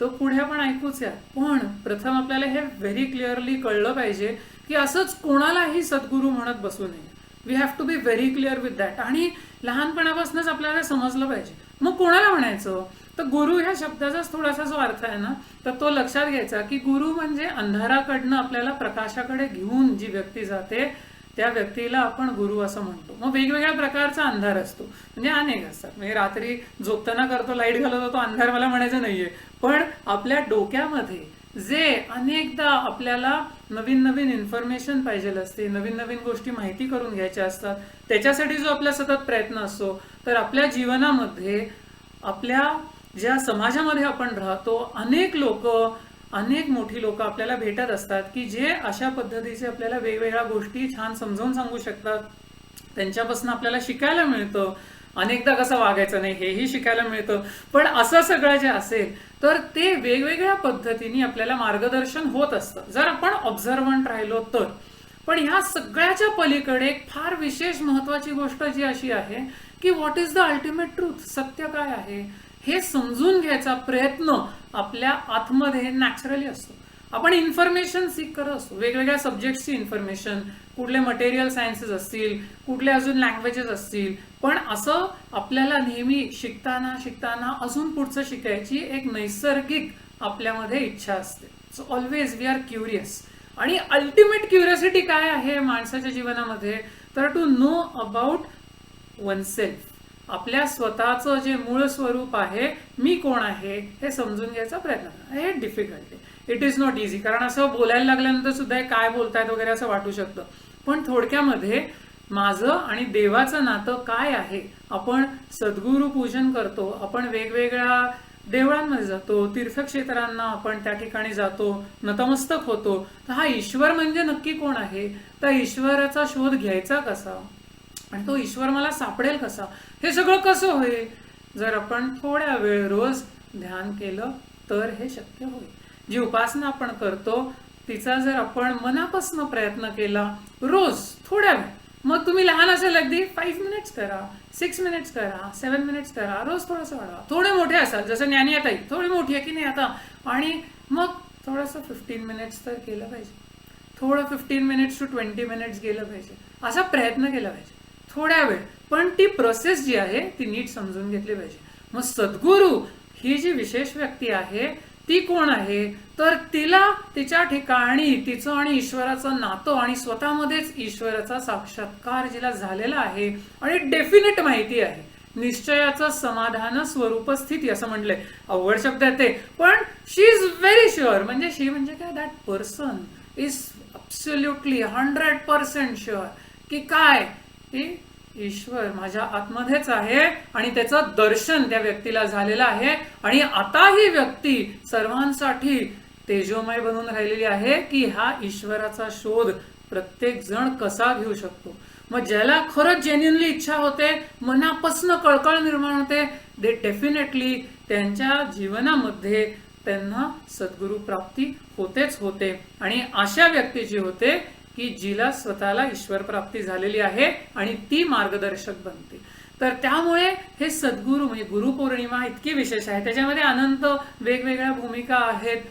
तो पुढे पण ऐकूच या, पण प्रथम आपल्याला हे व्हेरी क्लिअरली कळलं पाहिजे की असंच कोणालाही सद्गुरू म्हणत बसू नये. We have to be very clear with that. आणि लहानपणापासूनच आपल्याला समजलं पाहिजे. मग कोणाला म्हणायचं, तर गुरु ह्या शब्दाचाच थोडासा जो अर्थ आहे ना, तर तो लक्षात घ्यायचा की गुरु म्हणजे अंधाराकडनं आपल्याला प्रकाशाकडे घेऊन जी व्यक्ती जाते त्या व्यक्तीला आपण गुरु असं म्हणतो. मग वेगवेगळ्या प्रकारचा अंधार असतो, म्हणजे अनेक असतात. म्हणजे रात्री झोपताना करतो लाईट घालवतो तो अंधार मला म्हणायचं नाहीये, पण आपल्या डोक्यामध्ये जे अनेकदा आपल्याला नवीन नवीन इन्फॉर्मेशन पाहिजे असते, नवीन नवीन गोष्टी माहिती करून घ्यायच्या असतात, त्याच्यासाठी जो आपला सतत प्रयत्न असतो, तर आपल्या जीवनामध्ये आपल्या ज्या समाजामध्ये आपण राहतो अनेक लोक, अनेक मोठी लोक आपल्याला भेटत असतात की जे अशा पद्धतीचे आपल्याला वेगवेगळ्या गोष्टी छान समजावून सांगू शकतात. त्यांच्यापासून आपल्याला शिकायला मिळतं. अनेकदा कसं वागायचं नाही हेही शिकायला मिळतं. पण असं सगळं जे असेल तर ते वेगवेगळ्या पद्धतीने आपल्याला मार्गदर्शन होत असतं जर आपण ऑब्झर्वंट राहिलो तर. पण ह्या सगळ्याच्या पलीकडे एक फार विशेष महत्वाची गोष्ट जी अशी आहे की what is the ultimate truth, सत्य काय आहे हे समजून घ्यायचा प्रयत्न आपल्या आतमध्ये नॅचरली असतो. आपण इन्फॉर्मेशन सीक करत असतो, वेगवेगळ्या सब्जेक्टची इन्फॉर्मेशन, कुठले मटेरियल सायन्सेस असतील, कुठले अजून लँग्वेजेस असतील, पण असं आपल्याला नेहमी शिकताना शिकताना अजून पुढचं शिकायची एक नैसर्गिक आपल्यामध्ये इच्छा असते. So always we are curious. आणि अल्टिमेट क्युरियोसिटी काय आहे माणसाच्या जीवनामध्ये, तर टू नो अबाउट वनसेल्फ, आपल्या स्वतःचं जे मूळ स्वरूप आहे, मी कोण आहे हे समजून घ्यायचा प्रयत्न करा. हे डिफिकल्ट आहे, इट इज नॉट इझी. कारण असं बोलायला लागल्यानंतर सुद्धा हे काय बोलतायत वगैरे असं वाटू शकतं. पण थोडक्यामध्ये माझं आणि देवाचं नातं काय आहे, आपण सद्गुरू पूजन करतो, आपण वेगवेगळ्या देवळांमध्ये जातो, तीर्थक्षेत्रांना आपण त्या ठिकाणी जातो, नतमस्तक होतो, तर हा ईश्वर म्हणजे नक्की कोण आहे, त्या ईश्वराचा शोध घ्यायचा कसा आणि तो ईश्वर मला सापडेल कसा, हे सगळं कसं होईल, जर आपण थोड्या वेळ रोज ध्यान केलं तर हे शक्य होईल. जी उपासना आपण करतो तिचा जर आपण मनापासून प्रयत्न केला रोज थोड्या वेळ, मग तुम्ही लहान असेल अगदी 5 मिनिट्स करा, 6 मिनिट्स करा, 7 मिनिट्स करा, रोज थोडंसं वाढवा. थोडे मोठे असाल जसं ज्ञानी आता थोडी मोठी आहे की नाही आता, आणि मग थोडंसं 15 मिनिट्स तर केलं पाहिजे, थोडं 15 मिनिट्स टू 20 मिनिट्स गेलं पाहिजे, असा प्रयत्न केला पाहिजे थोड्या वेळ. पण ती प्रोसेस जी आहे ती नीट समजून घेतली पाहिजे. मग सद्गुरू ही जी विशेष व्यक्ती आहे ती कोण आहे, तर तिला तिच्या ठिकाणी तिचं आणि ईश्वराचं नातं आणि स्वतःमध्येच ईश्वराचा साक्षात्कार जिला झालेला आहे आणि डेफिनेट माहिती आहे, निश्चयाचं समाधान स्वरूप स्थिती असं म्हणलंय. अवघड शब्द आहे ते, पण शी इज व्हेरी शुअर. म्हणजे शी म्हणजे काय, that person is absolutely 100% sure की काय, की ईश्वर माझ्या आतमध्येच आहे आणि त्याचं दर्शन त्या व्यक्तीला झालेलं आहे. आणि आता ही व्यक्ती सर्वांसाठी तेजोमय बनून राहिलेली आहे की हा ईश्वराचा शोध प्रत्येक जण कसा घेऊ शकतो. मग ज्याला खरंच जेन्युइनली इच्छा होते, मनापासून कळकळ निर्माण होते, दे डेफिनेटली त्यांच्या जीवनामध्ये त्यांना सद्गुरू प्राप्ती होतेच होते. आणि अशा व्यक्तीची होते की जिला स्वतःला ईश्वर प्राप्ती झालेली आहे आणि ती मार्गदर्शक बनते. तर त्यामुळे हे सद्गुरू म्हणजे गुरुपौर्णिमा इतकी विशेष आहे. त्याच्यामध्ये अनंत वेगवेगळ्या भूमिका आहेत,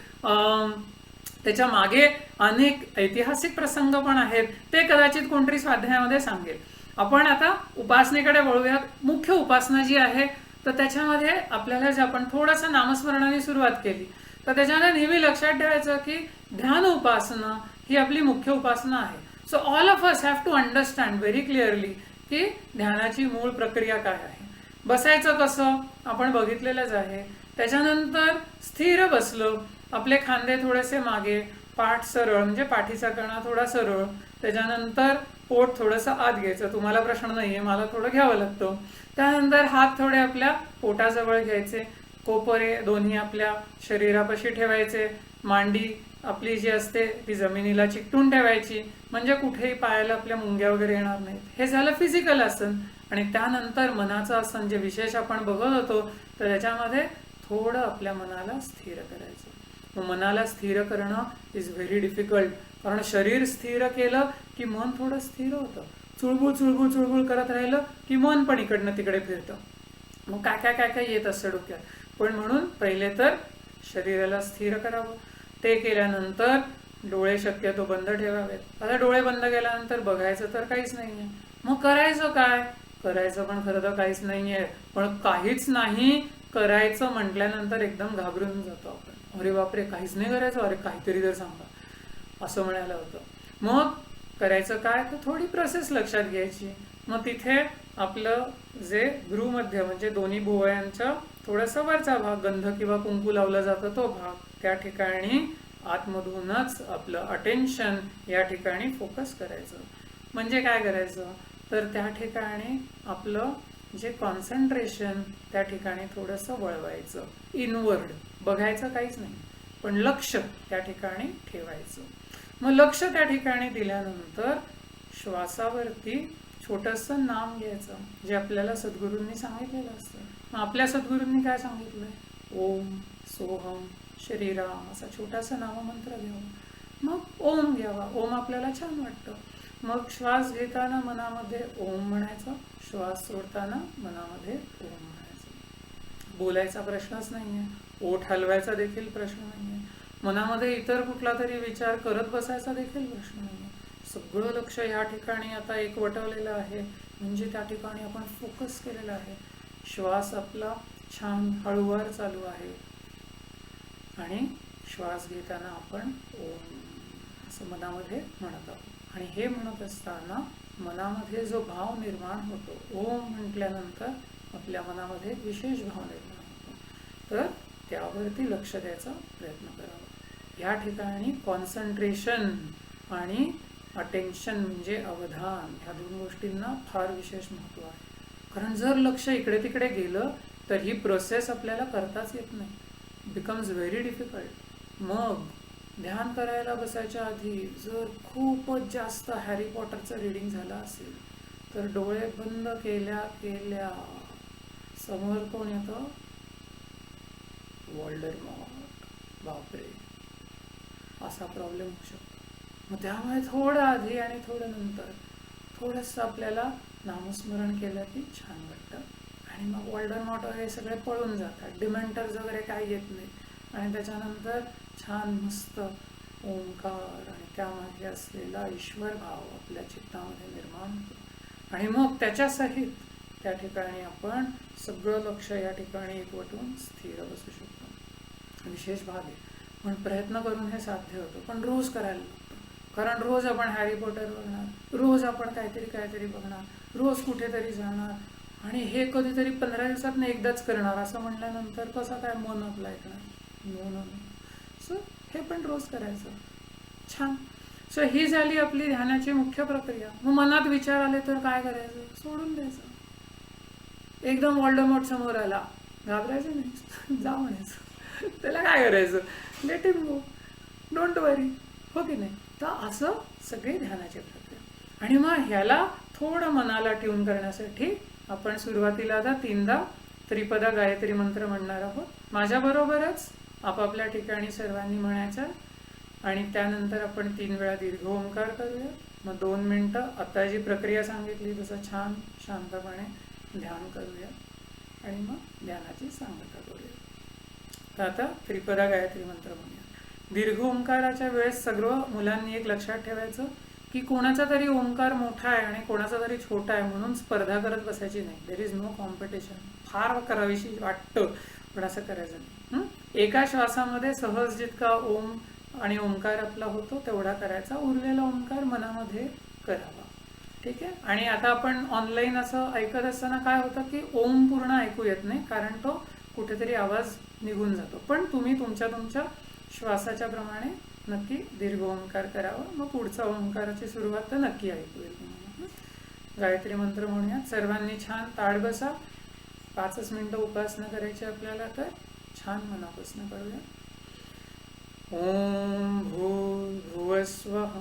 त्याच्या मागे अनेक ऐतिहासिक प्रसंग पण आहेत, ते कदाचित कोणतरी स्वाध्यायामध्ये सांगेल. आपण आता उपासनेकडे वळूयात. मुख्य उपासना जी आहे तर त्याच्यामध्ये आपल्याला जे आपण थोडंसं नामस्मरणाने सुरुवात केली, तर त्याच्यामध्ये नेहमी लक्षात ठेवायचं की ध्यान उपासना ही आपली मुख्य उपासना आहे. So all of us have to understand very clearly की ध्यानाची मूळ प्रक्रिया काय आहे. बसायचं कसं आपण बघितलेलंच आहे. त्याच्यानंतर स्थिर बसलो, आपले खांदे थोडेसे मागे, पाठ सरळ म्हणजे पाठीचा कणा थोडा सरळ, त्याच्यानंतर पोट थोडंसं आत घ्यायचं. तुम्हाला प्रश्न नाहीये, मला थोडं घ्यावं लागतं. त्यानंतर हात थोडे आपल्या पोटाजवळ घ्यायचे, कोपरे दोन्ही आपल्या शरीरापाशी ठेवायचे, मांडी आपली जी असते ती जमिनीला चिकटून ठेवायची म्हणजे कुठेही पायाला आपल्या मुंग्या वगैरे येणार नाहीत. हे झालं फिजिकल आसन. आणि त्यानंतर मनाचं आसन जे विशेष आपण बघत होतो, तर त्याच्यामध्ये थोडं आपल्या मनाला स्थिर करायचं. मग मनाला स्थिर करणं इज व्हेरी डिफिकल्ट, कारण शरीर स्थिर केलं की मन थोडं स्थिर होतं. चुळबुळ चुळबुळ चुळबुळ करत राहिलं की मन पण इकडनं तिकडे फिरतं. मग काय काय काय काय येत असतं डोक्यात. पण म्हणून पहिले तर शरीराला स्थिर करावं. ते केल्यानंतर डोळे शक्यतो बंद ठेवावेत. आता डोळे बंद केल्यानंतर बघायचं तर काहीच नाहीये. मग करायचं काय? करायचं पण खरं तर काहीच नाहीये. पण काहीच नाही करायचं म्हटल्यानंतर एकदम घाबरून जातो आपण. अरे बापरे, काहीच नाही करायचं, अरे काहीतरी तर सांगा, असं म्हणायला होतं. मग करायचं काय? तर थोडी प्रोसेस लक्षात घ्यायची. मग तिथे आपलं जे भ्रूमध्य म्हणजे दोन्ही भुवयांचा थोडासा वरचा भाग, गंध किंवा कुंकू लावला जातो तो भाग, त्या ठिकाणी आतमधूनच आपलं अटेन्शन या ठिकाणी फोकस करायचं. म्हणजे काय करायचं? तर त्या ठिकाणी आपलं जे कॉन्सन्ट्रेशन त्या ठिकाणी थोडंसं वळवायचं, इनवर्ड. बघायचं काहीच नाही, पण लक्ष त्या ठिकाणी ठेवायचं. मग लक्ष त्या ठिकाणी दिल्यानंतर श्वासावरती छोटंसं नाम घ्यायचं, जे आपल्याला सद्गुरूंनी सांगितलेलं असतं. मग आपल्या सद्गुरूंनी काय सांगितलंय? ओम, सोहम, श्रीराम असा छोटासा नाममंत्र घ्यावा. मग ओम घ्यावा. ओम आपल्याला छान वाटतं. मग श्वास घेताना मनामध्ये ओम म्हणायचं, श्वास सोडताना मनामध्ये ओम म्हणायचं. बोलायचा प्रश्नच नाहीये, ओठ हलवायचा देखील प्रश्न नाहीये, मनामध्ये इतर कुठला तरी विचार करत बसायचा देखील प्रश्न नाहीये. सगळं लक्ष या ठिकाणी आता एकवटवलेलं आहे, म्हणजे त्या ठिकाणी आपण फोकस केलेला आहे. श्वास आपला छान हळूवार चालू आहे आणि श्वास घेताना आपण ओम असं मनामध्ये म्हणत आहोत. आणि हे म्हणत असताना मनामध्ये जो भाव निर्माण होतो, ओम म्हटल्यानंतर आपल्या मनामध्ये एक विशेष भाव निर्माण होतो, तर त्यावरती लक्ष द्यायचा प्रयत्न करावा. या ठिकाणी कॉन्सन्ट्रेशन आणि अटेन्शन म्हणजे अवधान, ह्या दोन गोष्टींना फार विशेष महत्त्व आहे. कारण जर लक्ष इकडे तिकडे गेलं तर ही प्रोसेस आपल्याला करताच येत नाही, बिकम्स व्हेरी डिफिकल्ट. मग ध्यान करायला बसायच्या आधी जर खूपच जास्त हॅरी पॉटरचं रीडिंग झालं असेल तर डोळे बंद केल्या केल्या समोर कोण येतं? वॉल्डरमॉर्ट. बापरे, असा प्रॉब्लेम होऊ शकतो. मग त्यामुळे थोडं आधी आणि थोडं नंतर थोडंसं आपल्याला नामस्मरण केलं की छान वाटतं. आणि मग वॉल्डरमॉर्ट वगैरे सगळे पळून जातात, डिमेंटर्स वगैरे काही येत नाही. आणि त्याच्यानंतर छान मस्त ओंकार आणि त्यामध्ये असलेला ईश्वर भाव आपल्या चित्तामध्ये निर्माण होतो. आणि मग त्याच्यासहित त्या ठिकाणी आपण सगळं लक्ष या ठिकाणी एकवटून स्थिर बसू शकतो. विशेष भाग आहे, पण प्रयत्न करून हे साध्य होतं. पण रोज करायला लागतं, कारण रोज आपण हॅरी पॉटर बघणार, रोज आपण काहीतरी बघणार, रोज कुठेतरी जाणार, आणि हे कधीतरी 15 दिवसात एकदाच करणार असं म्हटल्यानंतर कसं काय मन आपलं ऐकणार? नो. सो हे पण रोज करायचं. छान. सो ही झाली आपली ध्यानाची मुख्य प्रक्रिया. मग मनात विचार आले तर काय करायचं? सोडून द्यायचं. एकदम वॉल्डेमॉर्ट समोर आला, घाबरायचं नाही, जा म्हणायचं, त्याला काय करायचं, लेट हिम गो, डोंट वरी, हो की नाही? तर असं सगळे ध्यानाची प्रक्रिया. आणि मग ह्याला थोडं मनाला ट्यून करण्यासाठी आपण सुरुवातीला आता 3दा त्रिपदा गायत्री मंत्र म्हणणार आहोत. माझ्याबरोबरच आपापल्या ठिकाणी सर्वांनी म्हणायचं, आणि त्यानंतर आपण 3 वेळा दीर्घ ओंकार करूया. मग 2 मिनिटं आता जी प्रक्रिया सांगितली तसं छान शांतपणे ध्यान करूया आणि मग ध्यानाची सांगता करूया. तर आता त्रिपदा गायत्री मंत्र म्हणूया. दीर्घ ओंकाराच्या वेळेस सगळं मुलांनी एक लक्षात ठेवायचं की कोणाचा तरी ओंकार मोठा आहे आणि कोणाचा तरी छोटा आहे म्हणून स्पर्धा करत बसायची नाही. There is no competition. फार करावीशी वाटतं पण असं करायचं नाही. एका श्वासामध्ये सहज जितका ओम आणि ओंकार आपला होतो तेवढा करायचा, उरलेला ओंकार मनामध्ये करावा. ठीक आहे. आणि आता आपण ऑनलाईन असं ऐकत असताना काय होतं की ओम पूर्ण ऐकू येत नाही, कारण तो कुठेतरी आवाज निघून जातो. पण तुम्ही तुमच्या श्वासाच्या प्रमाणे नक्की दीर्घ ओंकार करावा. मग पुढचा ओंकाराची सुरुवात तर नक्की ऐकू येईल तुम्हाला. गायत्री मंत्र म्हणूयात. सर्वांनी छान ताड बसा. 5 मिनिटं उपासना करायची आपल्याला, तर छान मनापासून करूया. ओम भूर्भुवस्वः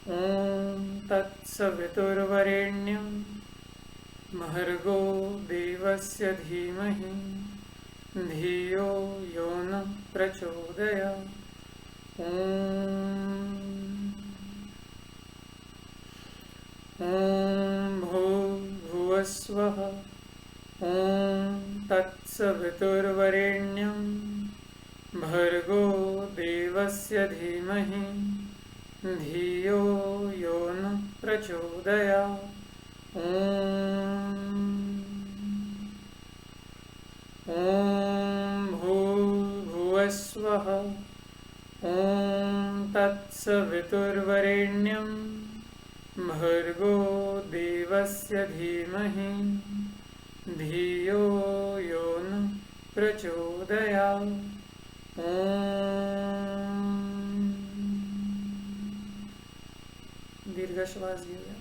ओम तत्सवितुर्वरेण्यं भर्गो देवस्य धीमहि धियो यो न प्रचोदयात्. ओम भूर्भुवस्वः ओम तत्सवितुर्वरेण्यं भर्गो देवस्य धीमहि धियो यो न प्रचोदयात्। ॐ भूर्भुवस्वः। ॐ तत्सवितुर्वरेण्यं भर्गो देवस्य धीमहि धियो यो न प्रचोदयात्। दीर्घ श्वास घेऊया.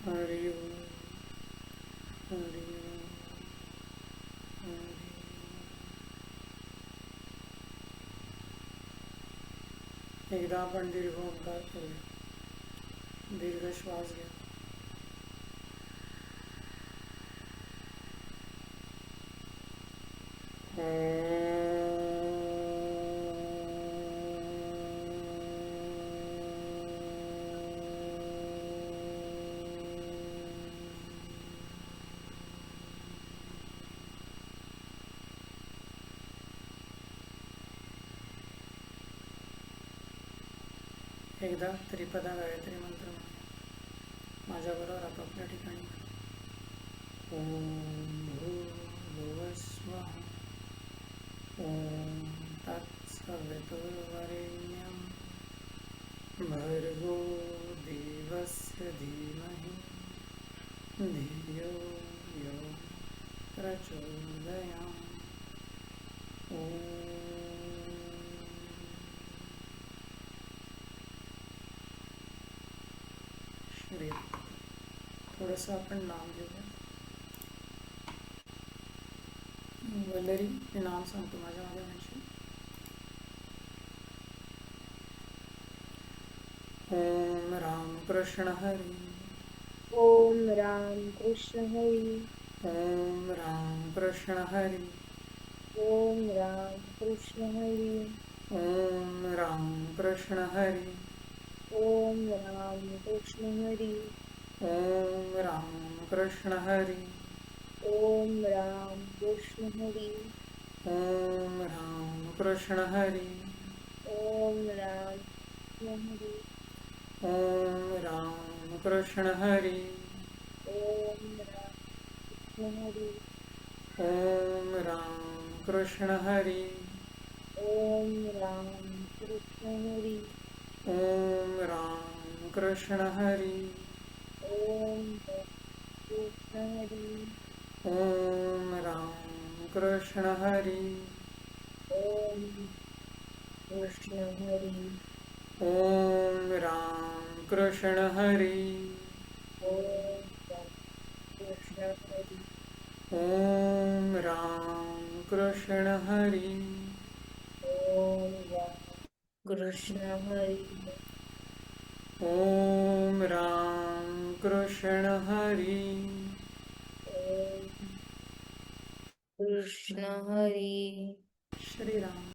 हरि ओम. हरि ओम. हरि ओम. एकदा आपण दीर्घ ओंकार करूया. दीर्घ श्वास घ्या. एकदा त्रिपदा गायत्री मंत्र माझ्याबरोबर आपापल्या ठिकाणी. ओम भूर्भुवस्वः. ओम तत्सवितुर्वरेण्यं भर्गो देवस्य धीमहि धियो यो प्रचोदयात्. ओम थोडस आपण नाम घेऊया. वल्लरी, मी नाम सांगतो माझ्या मागे म्हणजे. ओम राम कृष्ण हरी. ओम राम कृष्ण हरी. ओम राम कृष्ण हरी. ओम राम कृष्ण हरी. ओम राम कृष्ण हरी. ओम राम कृष्ण हरी. ओम राम कृष्ण हरी. ओम राम कृष्ण हरी. ओम राम कृष्ण हरी. ओम राम कृष्ण हरी. ओम राम कृष्ण हरी. ओम राम कृष्ण हरी. ओम राम कृष्ण हरी. ओम राम कृष्ण हरी. ओम राम कृष्ण हरी. ओम कृष्ण हरी. ओम राम कृष्ण हरी. ओम कृष्ण हरी. ओम राम कृष्ण हरी. ओम कृष्ण हरी. ओम राम कृष्ण हरी. ओम राम कृष्ण हरी. ओम राम कृष्ण हरी. ओम कृष्ण हरी. श्रीराम.